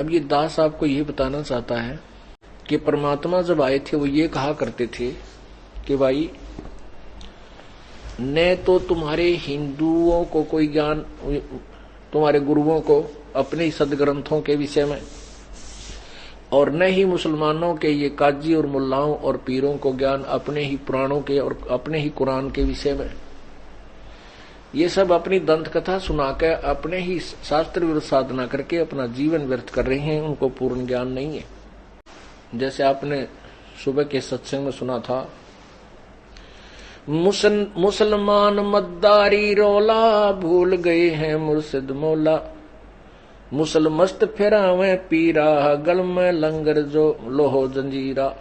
अब ये दास आपको ये बताना चाहता है कि परमात्मा जब आए थे वो ये कहा करते थे कि भाई न तो तुम्हारे हिंदुओं को कोई ज्ञान, तुम्हारे गुरुओं को अपने ही सदग्रंथों के विषय में, और न ही मुसलमानों के ये काजी और मुल्लाओं और पीरों को ज्ञान अपने ही पुराणों के और अपने ही कुरान के विषय में। ये सब अपनी दंत कथा सुनाकर अपने ही शास्त्र विरुद्ध साधना करके अपना जीवन व्यर्थ कर रहे हैं, उनको पूर्ण ज्ञान नहीं है। जैसे आपने सुबह के सत्संग में सुना था, मुसलमान मद्दारी रोला, भूल गए हैं मुर्शिद मौला, मुसलमस्त फिरावे पीरा, गल में लंगर जो लोहो जंजीरा।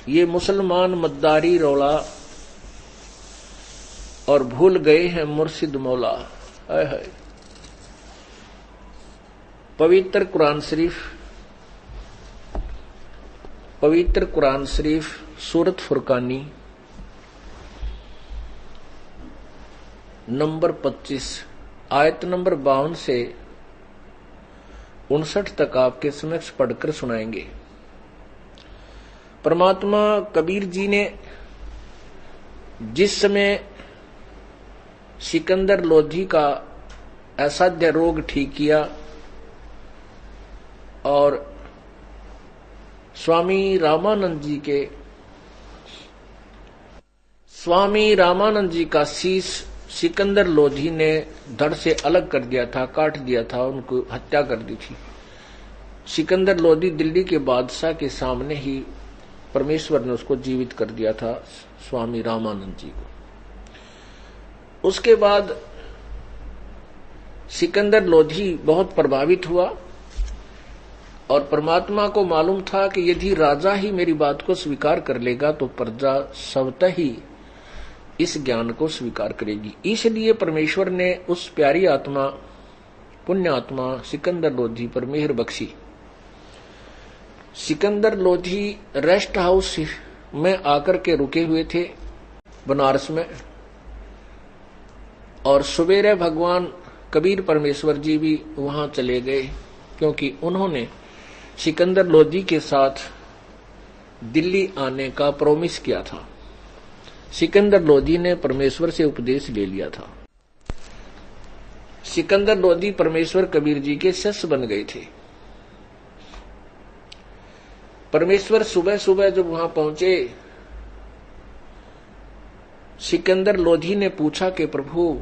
ये मुसलमान मद्दारी रोला और भूल गए हैं मुर्शिद मौला। है पवित्र कुरान शरीफ सूरत फुरकानी नंबर 25 आयत नंबर 52 से 59 तक आपके समक्ष पढ़कर सुनाएंगे। परमात्मा कबीर जी ने जिस समय सिकंदर लोधी का असाध्य रोग ठीक किया और स्वामी रामानंद जी का शीश सिकंदर लोधी ने धड़ से अलग कर दिया था, काट दिया था, उनको हत्या कर दी थी। सिकंदर लोधी दिल्ली के बादशाह के सामने ही परमेश्वर ने उसको जीवित कर दिया था, स्वामी रामानंद जी को। उसके बाद सिकंदर लोधी बहुत प्रभावित हुआ और परमात्मा को मालूम था कि यदि राजा ही मेरी बात को स्वीकार कर लेगा तो प्रजा स्वतः ही इस ज्ञान को स्वीकार करेगी। इसलिए परमेश्वर ने उस प्यारी आत्मा, पुण्य आत्मा सिकंदर लोधी पर मेहर बख्शी। सिकंदर लोधी रेस्ट हाउस में आकर के रुके हुए थे बनारस में, और सवेरे भगवान कबीर परमेश्वर जी भी वहां चले गए, क्योंकि उन्होंने सिकंदर लोधी के साथ दिल्ली आने का प्रॉमिस किया था। सिकंदर लोधी ने परमेश्वर से उपदेश ले लिया था। सिकंदर लोधी परमेश्वर कबीर जी के शिष्य बन गए थे। परमेश्वर सुबह सुबह जब वहां पहुंचे, सिकंदर लोधी ने पूछा कि प्रभु,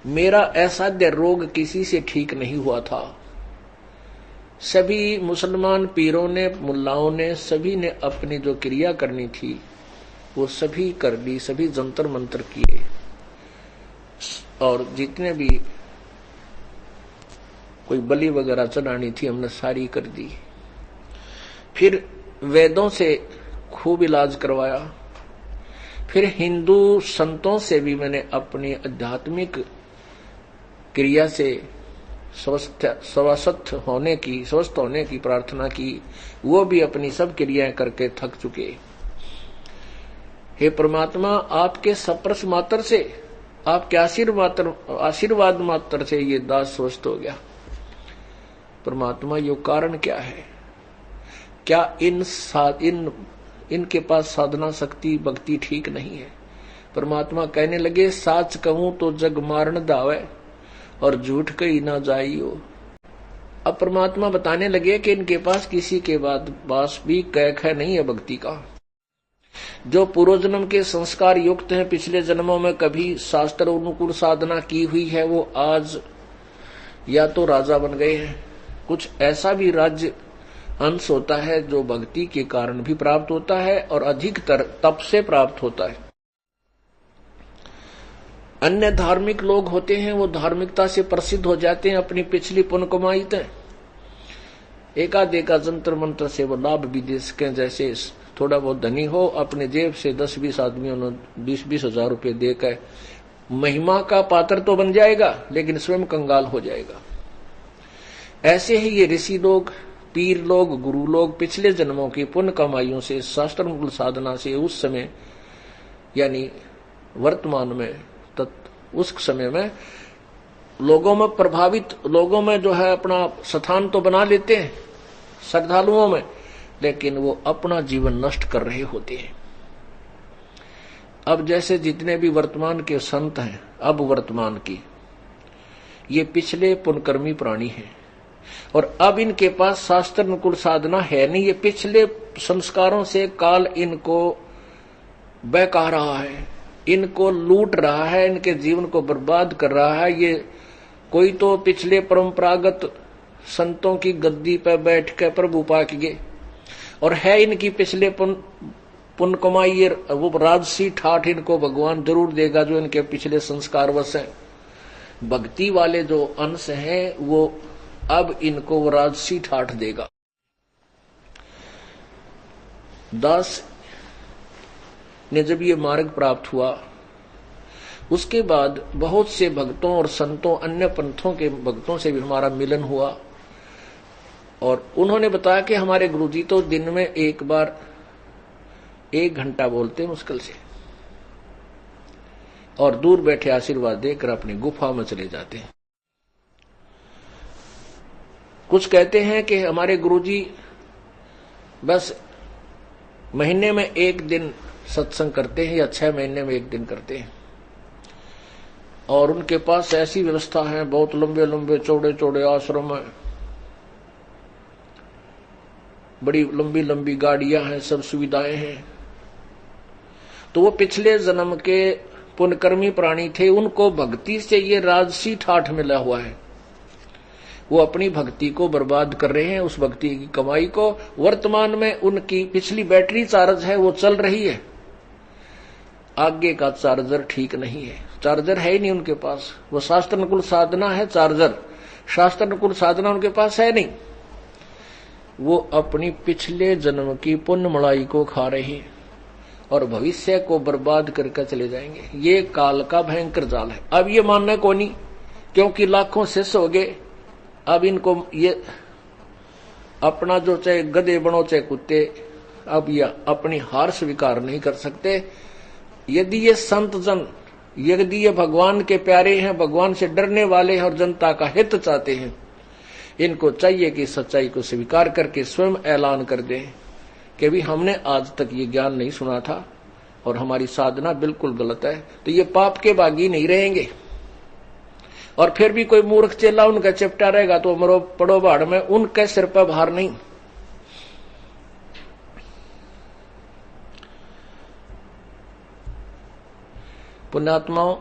मेरा असाध्य रोग किसी से ठीक नहीं हुआ था। सभी मुसलमान पीरों ने, मुल्लाओं ने, सभी ने अपनी जो क्रिया करनी थी वो सभी कर ली, सभी जंतर मंतर किए, और जितने भी कोई बलि वगैरह चढ़ानी थी हमने सारी कर दी। फिर वेदों से खूब इलाज करवाया, फिर हिंदू संतों से भी मैंने अपनी आध्यात्मिक क्रिया से स्वस्थ होने की प्रार्थना की। वो भी अपनी सब क्रियाएं करके थक चुके। हे परमात्मा, आपके सप्रस मात्र से, आपके आशीर्वाद मात्र से ये दास स्वस्थ हो गया। परमात्मा, ये कारण क्या है? क्या इनके पास साधना शक्ति भक्ति ठीक नहीं है? परमात्मा कहने लगे, साच कहूं तो जग मारन दावे और झूठ कही ना जाइयो। अब परमात्मा बताने लगे कि इनके पास किसी के बाद बास भी कैक है नहीं है भक्ति का। जो पूर्व जन्म के संस्कार युक्त हैं, पिछले जन्मों में कभी शास्त्र अनुकूल साधना की हुई है, वो आज या तो राजा बन गए हैं। कुछ ऐसा भी राज्य अंश होता है जो भक्ति के कारण भी प्राप्त होता है और अधिकतर तप से प्राप्त होता है। अन्य धार्मिक लोग होते हैं, वो धार्मिकता से प्रसिद्ध हो जाते हैं, अपनी पिछली पुण्य कमाई तय एका जंतर मंत्र से वो लाभ भी दे सके। जैसे थोड़ा बहुत धनी हो, अपने जेब से 10-20 आदमियों ने 20-20 हजार रुपये देकर महिमा का पात्र तो बन जाएगा, लेकिन स्वयं कंगाल हो जाएगा। ऐसे ही ये ऋषि लोग, पीर लोग, गुरु लोग पिछले जन्मों की पुण्य कमाइयों से, शास्त्रानुकूल साधना से उस समय यानी वर्तमान में उस समय में लोगों में प्रभावित, लोगों में जो है अपना स्थान तो बना लेते हैं श्रद्धालुओं में, लेकिन वो अपना जीवन नष्ट कर रहे होते हैं। अब जैसे जितने भी वर्तमान के संत हैं, अब वर्तमान की, ये पिछले पुण्यकर्मी प्राणी हैं और अब इनके पास शास्त्र अनुकूल साधना है नहीं। ये पिछले संस्कारों से काल इनको बहका रहा है, इनको लूट रहा है, इनके जीवन को बर्बाद कर रहा है। ये कोई तो पिछले परंपरागत संतों की गद्दी पर बैठ कर प्रभु पाक गए, और है इनकी पिछले पुण्य कमाई, ये वो राजसी ठाठ इनको भगवान जरूर देगा जो इनके पिछले संस्कार वश है। भक्ति वाले जो अंश हैं वो अब इनको वो राजसी ठाठ देगा। दास ने जब ये मार्ग प्राप्त हुआ, उसके बाद बहुत से भक्तों और संतों, अन्य पंथों के भक्तों से भी हमारा मिलन हुआ, और उन्होंने बताया कि हमारे गुरुजी तो दिन में एक बार 1 घंटा बोलते मुश्किल से, और दूर बैठे आशीर्वाद देकर अपनी गुफा में चले जाते हैं। कुछ कहते हैं कि हमारे गुरुजी बस महीने में 1 दिन सत्संग करते हैं या 6 महीने में 1 दिन करते हैं, और उनके पास ऐसी व्यवस्था है, बहुत लंबे लंबे चौड़े चौड़े आश्रम है, बड़ी लंबी लंबी गाड़ियां हैं, सब सुविधाएं हैं। तो वो पिछले जन्म के पुण्यकर्मी प्राणी थे, उनको भक्ति से ये राजसी ठाठ मिला हुआ है। वो अपनी भक्ति को बर्बाद कर रहे हैं, उस भक्ति की कमाई को। वर्तमान में उनकी पिछली बैटरी चार्ज है, वो चल रही है, आगे का चार्जर ठीक नहीं है, चार्जर है ही नहीं उनके पास। वो शास्त्र अनुकूल साधना है चार्जर, शास्त्र अनुकूल साधना उनके पास है नहीं। वो अपनी पिछले जन्म की पुण्य मलाई को खा रहे हैं और भविष्य को बर्बाद करके चले जाएंगे। ये काल का भयंकर जाल है। अब ये मानना को नहीं, क्योंकि लाखों शिष्य हो गए, अब इनको ये अपना जो चाहे गधे बनो चाहे कुत्ते, अब ये अपनी हार स्वीकार नहीं कर सकते। यदि ये संत जन, यदि ये भगवान के प्यारे हैं, भगवान से डरने वाले हैं और जनता का हित चाहते हैं, इनको चाहिए कि सच्चाई को स्वीकार करके स्वयं ऐलान कर दें कि भी हमने आज तक ये ज्ञान नहीं सुना था और हमारी साधना बिल्कुल गलत है। तो ये पाप के बागी नहीं रहेंगे। और फिर भी कोई मूर्ख चेला उनका चिपटा रहेगा तो मरो पड़ो बाढ़ में, उनके सिर पर भार नहीं। पुण्यात्माओं,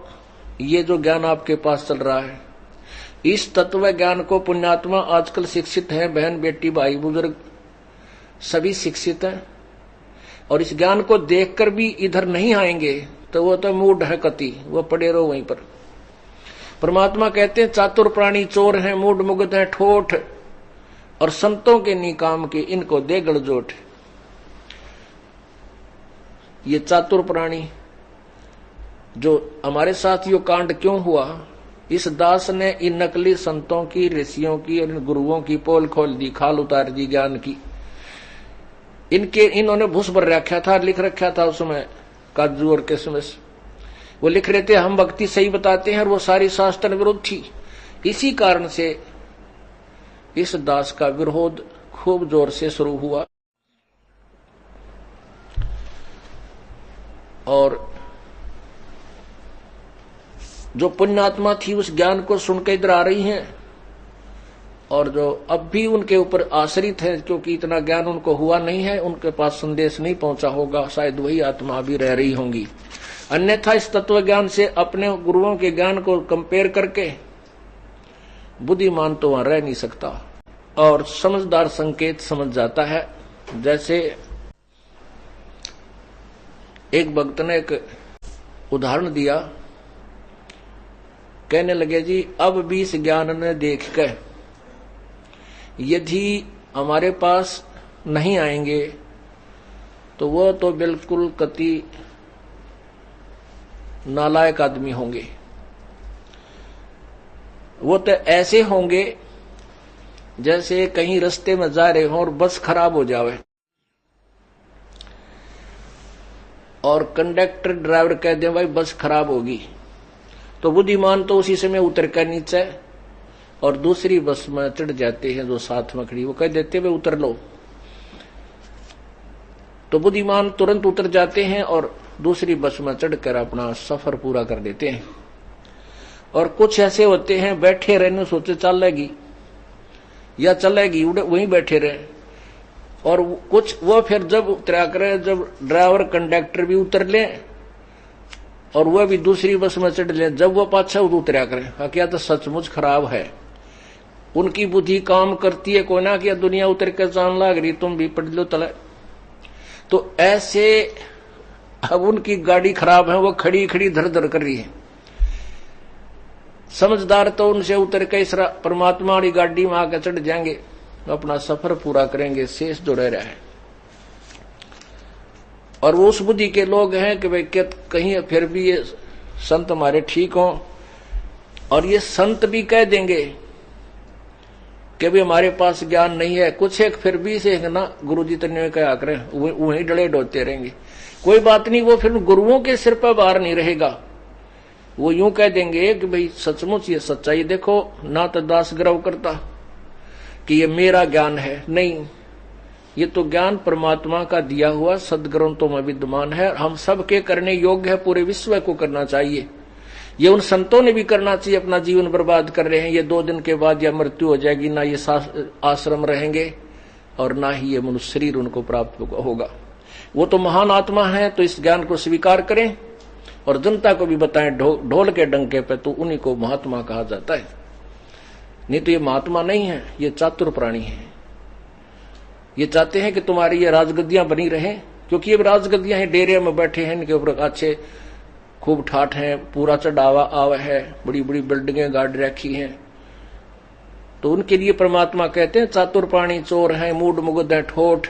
ये जो ज्ञान आपके पास चल रहा है, इस तत्व ज्ञान को पुण्यात्मा आजकल शिक्षित हैं, बहन बेटी भाई बुजुर्ग सभी शिक्षित हैं, और इस ज्ञान को देखकर भी इधर नहीं आएंगे तो वो तो मूढ़ है कति, वो पड़े रहो वहीं पर। परमात्मा कहते हैं चातुर प्राणी चोर हैं, मूढ़ मुग्ध हैं ठोठ, और संतों के निकाम के इनको दे गड़जोट। ये चातुर प्राणी जो हमारे साथ यो कांड क्यों हुआ, इस दास ने इन नकली संतों की, ऋषियों की और इन गुरुओं की पोल खोल दी, खाल उतार दी ज्ञान की। इन्होंने भूस भर रखा था, लिख रखा था उसमें काजू और किशमिश। वो लिख रहे थे हम भक्ति सही बताते हैं, और वो सारी शास्त्र विरोध थी। इसी कारण से इस दास का विरोध खूब जोर से शुरू हुआ, और जो पुण्यात्मा थी उस ज्ञान को सुनकर इधर आ रही हैं, और जो अब भी उनके ऊपर आश्रित है, क्योंकि इतना ज्ञान उनको हुआ नहीं है, उनके पास संदेश नहीं पहुंचा होगा, शायद वही आत्मा भी रह रही होंगी। अन्यथा इस तत्व ज्ञान से अपने गुरुओं के ज्ञान को कंपेयर करके बुद्धिमान तो वहां रह नहीं सकता, और समझदार संकेत समझ जाता है। जैसे एक भक्त ने एक उदाहरण दिया, कहने लगे जी अब भी इस ज्ञान ने देख कर यदि हमारे पास नहीं आएंगे तो वो तो बिल्कुल कति नालायक आदमी होंगे। वो तो ऐसे होंगे जैसे कहीं रास्ते में जा रहे हो और बस खराब हो जावे और कंडक्टर ड्राइवर कह दे भाई बस खराब होगी, तो बुद्धिमान तो उसी समय उतर कर नीचे और दूसरी बस में चढ़ जाते हैं जो साथ में खड़ी, वो कह देते वे उतर लो। तो बुद्धिमान तुरंत उतर जाते हैं और दूसरी बस में चढ़कर अपना सफर पूरा कर देते हैं। और कुछ ऐसे होते हैं बैठे रहने सोचे चलेगी या चलेगी, वहीं बैठे रहे। और कुछ वो फिर जब उतरा करे, जब ड्राइवर कंडक्टर भी उतर ले और वह भी दूसरी बस में चढ़ ले, जब वो पाछा उतरा करे, क्या तो सचमुच खराब है। उनकी बुद्धि काम करती है कोई ना, क्या दुनिया उतर के जान लाग रही, तुम भी पढ़ लो तले। तो ऐसे अब उनकी गाड़ी खराब है, वो खड़ी खड़ी धर धर कर रही है। समझदार तो उनसे उतर के इस परमात्मा वाली गाड़ी में आकर चढ़ जाएंगे, अपना सफर पूरा करेंगे, शेष जो रह रहा है। और वो उस बुद्धि के लोग हैं कि भाई कहीं फिर भी ये संत हमारे ठीक हों, और ये संत भी कह देंगे कि भी हमारे पास ज्ञान नहीं है। कुछ एक फिर भी से ना गुरुजी तने क्या करें, वहीं डले डोलते रहेंगे, कोई बात नहीं, वो फिर गुरुओं के सिर पर बार नहीं रहेगा। वो यूं कह देंगे कि भाई सचमुच ये सच्चाई देखो, ना तो दास गर्व करता कि ये मेरा ज्ञान है, नहीं, ये तो ज्ञान परमात्मा का दिया हुआ सदग्रंथों में विद्यमान है, हम सबके करने योग्य है, पूरे विश्व को करना चाहिए। ये उन संतों ने भी करना चाहिए, अपना जीवन बर्बाद कर रहे हैं। ये 2 दिन के बाद या मृत्यु हो जाएगी, ना ये आश्रम रहेंगे और ना ही ये मनुष्य शरीर उनको प्राप्त होगा। वो तो महान आत्मा है, तो इस ज्ञान को स्वीकार करें और जनता को भी बताएं ढोल के डंके पे, तो उन्हीं को महात्मा कहा जाता है। नहीं तो ये महात्मा नहीं है, ये चातुर प्राणी है। ये चाहते हैं कि तुम्हारी ये राजगद्दियां बनी रहें, क्योंकि ये राजगद्दियां हैं, डेरे में बैठे हैं, इनके ऊपर अच्छे खूब ठाठ हैं, पूरा चढ़ावा आवा है, बड़ी बड़ी बिल्डिंगें गाड़ रखी हैं। तो उनके लिए परमात्मा कहते हैं चातुर प्राणी चोर हैं, मूड मुगद है ठोठ।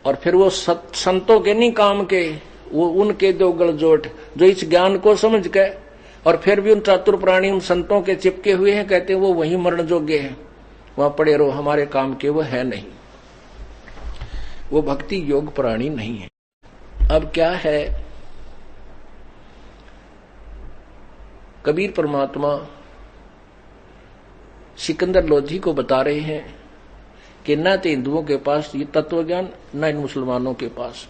और फिर वो संतों के नहीं काम के, वो उनके दो गलजोट जो इस ज्ञान को समझ के और फिर भी उन चातुर प्राणी उन संतों के चिपके हुए हैं, कहते हैं वो वहीं मरण योग्य है, वहां पड़े रहो, हमारे काम के वो है नहीं, वो भक्ति योग प्राणी नहीं है। अब क्या है, कबीर परमात्मा सिकंदर लोधी को बता रहे हैं कि न तो हिंदुओं के पास ये तत्व ज्ञान, न इन मुसलमानों के पास।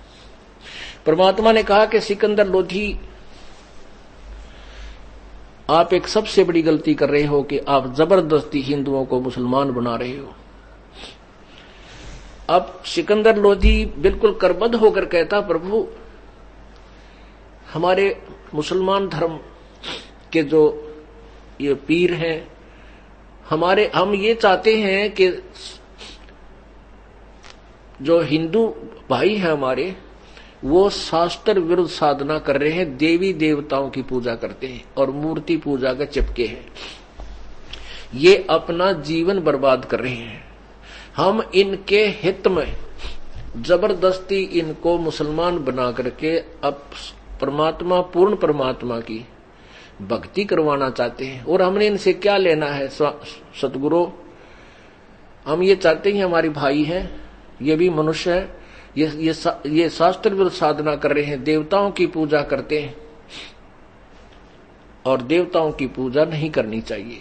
परमात्मा ने कहा कि सिकंदर लोधी, आप एक सबसे बड़ी गलती कर रहे हो कि आप जबरदस्ती हिंदुओं को मुसलमान बना रहे हो। अब सिकंदर लोधी बिल्कुल करबद्ध होकर कहता, प्रभु हमारे मुसलमान धर्म के जो ये पीर हैं, हम ये चाहते हैं कि जो हिंदू भाई हैं हमारे, वो शास्त्र विरुद्ध साधना कर रहे हैं, देवी देवताओं की पूजा करते हैं और मूर्ति पूजा का चिपके हैं, ये अपना जीवन बर्बाद कर रहे हैं। हम इनके हित में जबरदस्ती इनको मुसलमान बना करके अब परमात्मा, पूर्ण परमात्मा की भक्ति करवाना चाहते हैं। और हमने इनसे क्या लेना है सतगुरु, हम ये चाहते हैं हमारे भाई हैं, ये भी मनुष्य है, ये शास्त्र विरुद्ध साधना कर रहे हैं, देवताओं की पूजा करते हैं और देवताओं की पूजा नहीं करनी चाहिए।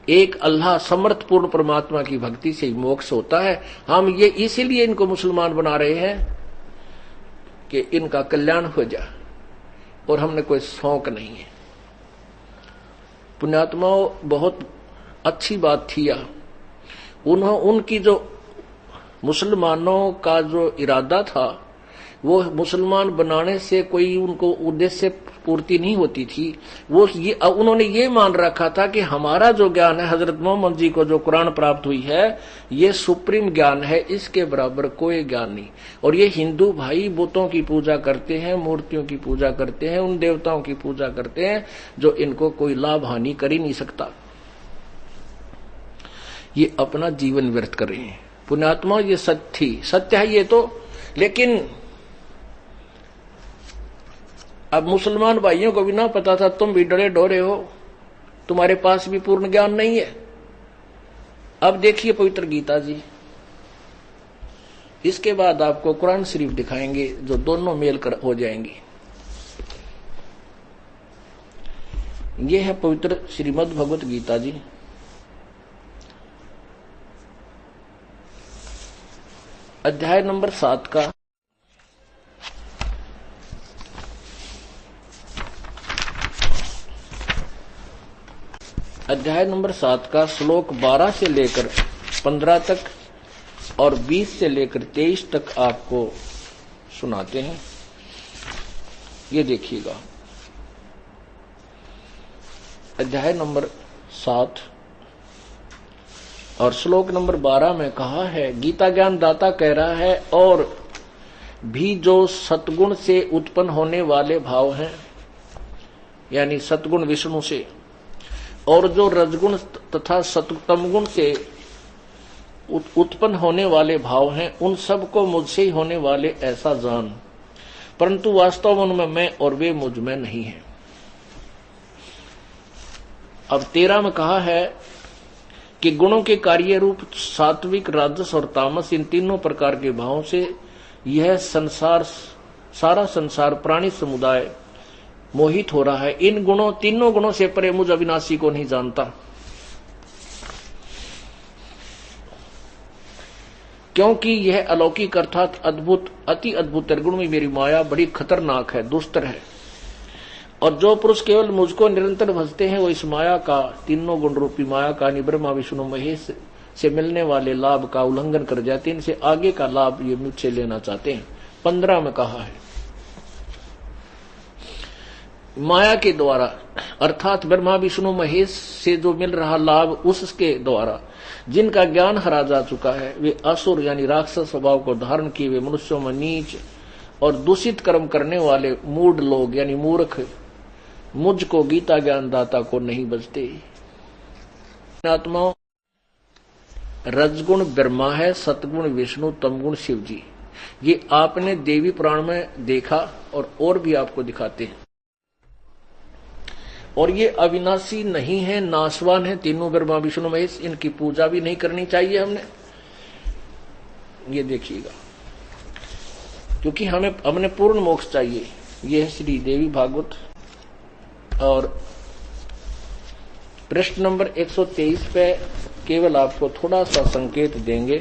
एक अल्लाह समर्थ पूर्ण परमात्मा की भक्ति से ही मोक्ष होता है। हम ये इसीलिए इनको मुसलमान बना रहे हैं कि इनका कल्याण हो जाए, और हमने कोई शौक नहीं है। पुण्यात्माओं, बहुत अच्छी बात थी यह, उनकी जो मुसलमानों का जो इरादा था, वो मुसलमान बनाने से कोई उनको उद्देश्य पूर्ति नहीं होती थी। उन्होंने ये मान रखा था कि हमारा जो ज्ञान है, हजरत मोहम्मद जी को जो कुरान प्राप्त हुई है, ये सुप्रीम ज्ञान है, इसके बराबर कोई ज्ञान नहीं। और ये हिंदू भाई बुतों की पूजा करते हैं, मूर्तियों की पूजा करते हैं, उन देवताओं की पूजा करते हैं जो इनको कोई लाभ हानि कर ही नहीं सकता। ये अपना जीवन व्यर्थ कर रहे हैं। पुण्यात्मा, ये सत्य है ये तो, लेकिन अब मुसलमान भाइयों को भी ना पता था, तुम भी डरे डोरे हो, तुम्हारे पास भी पूर्ण ज्ञान नहीं है। अब देखिए पवित्र गीता जी, इसके बाद आपको कुरान शरीफ दिखाएंगे जो दोनों मेल कर हो जाएंगी। ये है पवित्र श्रीमद् भगवत गीता जी। अध्याय नंबर 7 का श्लोक 12 से लेकर 15 तक और 20 से लेकर 23 तक आपको सुनाते हैं। ये देखिएगा। अध्याय नंबर 7 और श्लोक नंबर 12 में कहा है, गीता ज्ञान दाता कह रहा है, और भी जो सतगुण से उत्पन्न होने वाले भाव हैं, यानी सतगुण विष्णु से, और जो रजगुण तथा तमगुण से उत्पन्न होने वाले भाव हैं, उन सब को मुझसे ही होने वाले ऐसा जान, परंतु वास्तव उनमें मैं और वे मुझ में नहीं है। अब 13 में कहा है कि गुणों के कार्य रूप सात्विक, राजस और तामस, इन तीनों प्रकार के भावों से यह संसार, सारा संसार, प्राणी समुदाय मोहित हो रहा है। इन गुणों, तीनों गुणों से परे मुझ अविनाशी को नहीं जानता, क्योंकि यह अलौकिक अर्थात अद्भुत, अति अद्भुत निर्गुण में मेरी माया बड़ी खतरनाक है, दुस्तर है। और जो पुरुष केवल मुझको निरंतर भजते हैं, वो इस माया का, तीनों गुण रूपी माया का, ब्रह्मा विष्णु महेश से मिलने वाले लाभ का उल्लंघन कर जाते हैं। इनसे आगे का लाभ ये मुझसे लेना चाहते हैं। 15 में कहा है, माया के द्वारा अर्थात ब्रह्मा विष्णु महेश से जो मिल रहा लाभ, उसके द्वारा जिनका ज्ञान हरा जा चुका है, वे असुर यानी राक्षस स्वभाव को धारण किए हुए मनुष्यों में नीच और दूषित कर्म करने वाले मूढ़ लोग यानी मूर्ख मुझको, गीता ज्ञान दाता को नहीं बचते। आत्माओं, रजगुण ब्रह्मा है, सतगुण विष्णु, तमगुण शिव जी। ये आपने देवी पुराण में देखा और भी आपको दिखाते हैं। और ये अविनाशी नहीं है, नाशवान है, तीनों ब्रह्मा विष्णु महेश, इनकी पूजा भी नहीं करनी चाहिए हमने। ये देखिएगा, क्योंकि हमने पूर्ण मोक्ष चाहिए। ये है श्री देवी भागवत। और पृष्ठ नंबर 123 पे केवल आपको थोड़ा सा संकेत देंगे।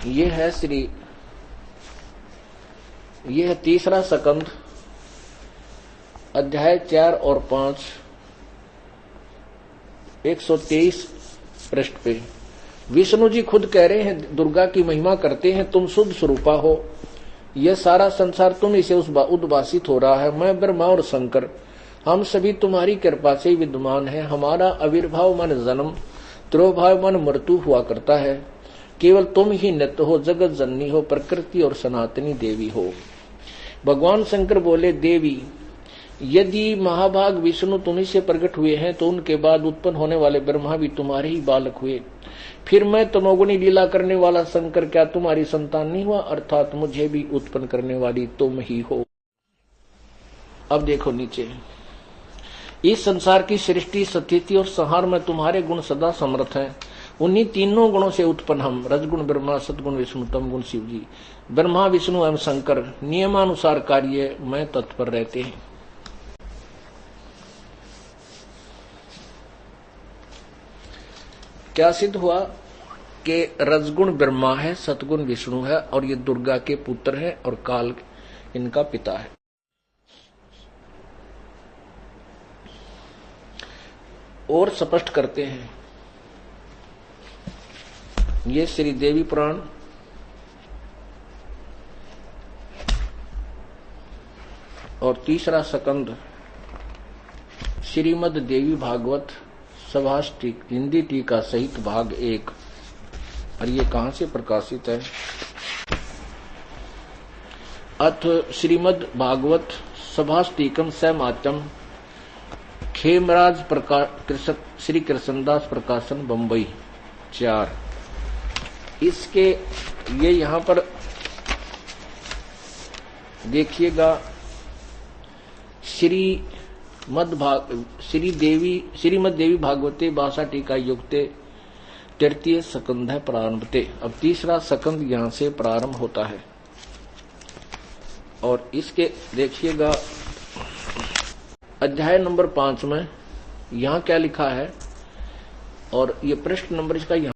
ये है यह है तीसरा सकंद, अध्याय 4 और 5, 123 पृष्ठ पे। विष्णु जी खुद कह रहे हैं, दुर्गा की महिमा करते हैं, तुम शुद्ध स्वरूपा हो, यह सारा संसार तुम इसे उद्भासित हो रहा है। मैं ब्रह्मा और शंकर, हम सभी तुम्हारी कृपा से विद्यमान है। हमारा आविर्भाव मन जन्म, तिरोभाव मन मृत्यु हुआ करता है। केवल तुम ही नित्य हो, जगत जननी हो, प्रकृति और सनातनी देवी हो। भगवान शंकर बोले, देवी, यदि महाभाग विष्णु तुम्ही से प्रकट हुए हैं, तो उनके बाद उत्पन्न होने वाले ब्रह्मा भी तुम्हारे ही बालक हुए। फिर मैं तमोगुणी लीला करने वाला शंकर क्या तुम्हारी संतान नहीं हुआ? अर्थात मुझे भी उत्पन्न करने वाली तुम ही हो। अब देखो नीचे, इस संसार की सृष्टि, स्थिति और संहार में तुम्हारे गुण सदा समर्थ हैं। उन्हीं तीनों गुणों से उत्पन्न हम, रजगुण ब्रह्मा, सतगुण विष्णु, तमगुण शिव जी, ब्रह्मा विष्णु एवं शंकर नियमानुसार कार्य में तत्पर रहते हैं। क्या सिद्ध हुआ कि रजगुण ब्रह्मा है, सतगुण विष्णु है, और ये दुर्गा के पुत्र हैं और काल इनका पिता है। और स्पष्ट करते हैं, ये श्री देवी पुराण और तीसरा सकंद श्रीमद देवी भागवत सभाष हिंदी टीका सहित भाग 1। और ये कहां से प्रकाशित है? अथ श्रीमद भागवत सभाष टीकम सैमाचम, खेमराज श्री कृष्णदास प्रकाशन, बंबई 4। इसके ये यहां पर देखिएगा, श्रीमद देवी भागवते भाषा टीका युक्ते तृतीय सकंद है प्रारंभते। अब तीसरा सकंद यहां से प्रारंभ होता है। और इसके देखिएगा अध्याय नंबर 5 में यहां क्या लिखा है, और ये पृष्ठ नंबर इसका